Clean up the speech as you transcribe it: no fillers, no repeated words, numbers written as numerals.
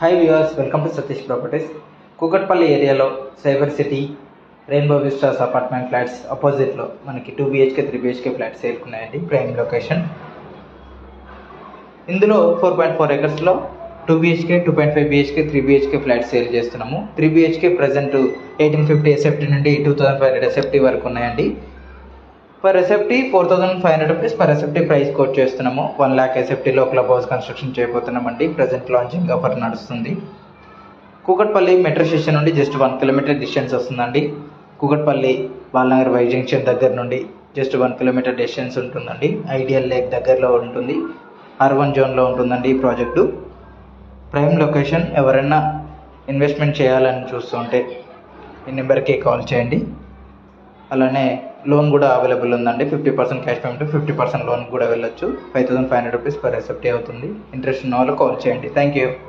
Hi viewers, welcome to Satish properties. Kukatpally ఏరియాలో cyber city rainbow vistas apartment flats అపోజిట్లో మనకి 2 BHK 3 BHK flats సేల్కున్నాయండి. Prime location. ఇందులో 4.4 acresలో 2 BHK 2.5 BHK 3 BHK flats sale చేస్తున్నాము. 3 BHK ప్రజెంట్ 1850 SFT నుండి 2500 SFT వరకు ఉన్నాయండి. Per SFT 4500 rupees per SFT price quote చేస్తున్నాము. 1 lakh ఎస్ఎఫ్టీలో క్లబ్ హౌస్ కన్స్ట్రక్షన్ చేయబోతున్నామండి. ప్రజెంట్ లాంచింగ్ ఆఫర్ నడుస్తుంది. కూకట్పల్లి మెట్రో స్టేషన్ నుండి జస్ట్ 1 kilometer డిస్టెన్స్ వస్తుందండి. కూకట్పల్లి బాలనగర్ వై జంక్షన్ దగ్గర నుండి జస్ట్ 1 kilometer డిస్టెన్స్ ఉంటుందండి. ఐడియల్ లేక్ దగ్గరలో ఉంటుంది. R1 జోన్లో ఉంటుందండి ఈ ప్రాజెక్టు. Prime location. ఎవరైనా ఇన్వెస్ట్మెంట్ చేయాలని చూస్తుంటే ఈ నెంబర్కి కాల్ చేయండి. అలానే లోన్ కూడా అవైలబుల్ ఉందండి. 50% క్యాష్ పేమెంట్, 50% లోన్ కూడా వెళ్ళొచ్చు. 5500 రూపీస్ పర్ ఎస్ఎఫ్టీ అవుతుంది. ఇంట్రెస్ట్ ఉన్న వాళ్ళు కాల్ చేయండి. Thank you.